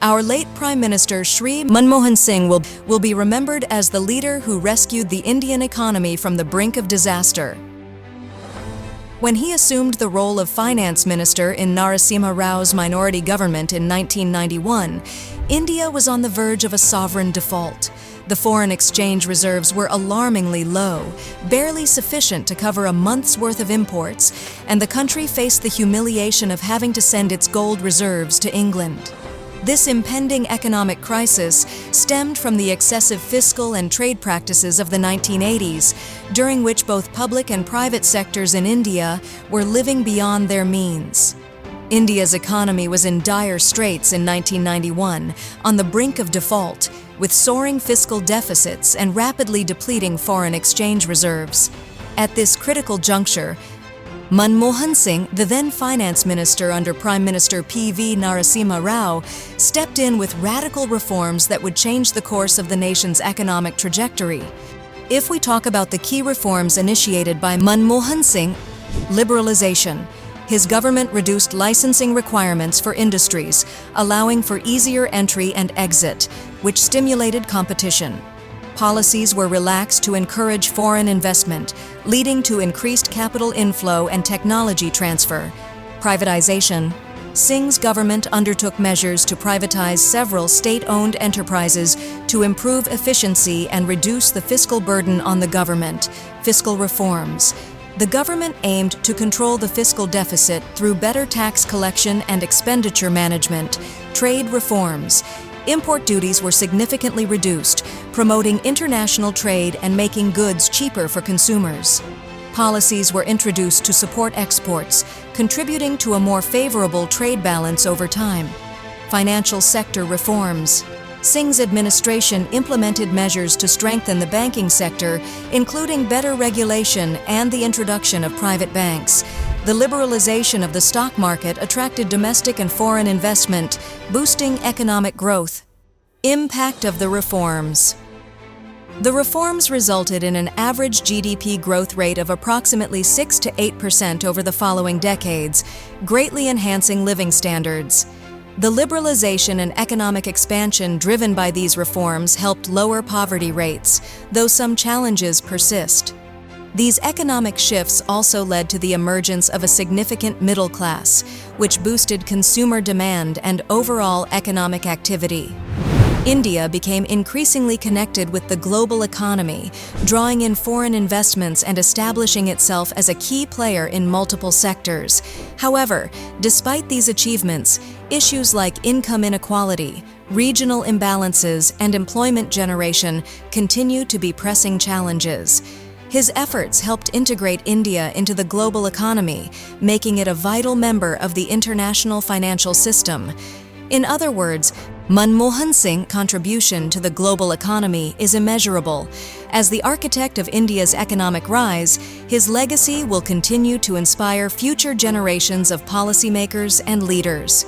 Our late Prime Minister Shri Manmohan Singh will be remembered as the leader who rescued the Indian economy from the brink of disaster. When he assumed the role of finance minister in Narasimha Rao's minority government in 1991, India was on the verge of a sovereign default. The foreign exchange reserves were alarmingly low, barely sufficient to cover a month's worth of imports, and the country faced the humiliation of having to send its gold reserves to England. This impending economic crisis stemmed from the excessive fiscal and trade practices of the 1980s, during which both public and private sectors in India were living beyond their means. India's economy was in dire straits in 1991, on the brink of default, with soaring fiscal deficits and rapidly depleting foreign exchange reserves. At this critical juncture, Manmohan Singh, the then finance minister under Prime Minister P.V. Narasimha Rao, stepped in with radical reforms that would change the course of the nation's economic trajectory. If we talk about the key reforms initiated by Manmohan Singh, liberalization. His government reduced licensing requirements for industries, allowing for easier entry and exit, which stimulated competition. Policies were relaxed to encourage foreign investment, leading to increased capital inflow and technology transfer. Privatization. Singh's government undertook measures to privatize several state-owned enterprises to improve efficiency and reduce the fiscal burden on the government. Fiscal reforms. The government aimed to control the fiscal deficit through better tax collection and expenditure management. Trade reforms. Import duties were significantly reduced, promoting international trade and making goods cheaper for consumers. Policies were introduced to support exports, contributing to a more favorable trade balance over time. Financial sector reforms. Singh's administration implemented measures to strengthen the banking sector, including better regulation and the introduction of private banks. The liberalization of the stock market attracted domestic and foreign investment, boosting economic growth. Impact of the reforms. The reforms resulted in an average GDP growth rate of approximately 6 to 8% over the following decades, greatly enhancing living standards. The liberalization and economic expansion driven by these reforms helped lower poverty rates, though some challenges persist. These economic shifts also led to the emergence of a significant middle class, which boosted consumer demand and overall economic activity. India became increasingly connected with the global economy, drawing in foreign investments and establishing itself as a key player in multiple sectors. However, despite these achievements, issues like income inequality, regional imbalances, and employment generation continue to be pressing challenges. His efforts helped integrate India into the global economy, making it a vital member of the international financial system. In other words, Manmohan Singh's contribution to the global economy is immeasurable. As the architect of India's economic rise, his legacy will continue to inspire future generations of policymakers and leaders.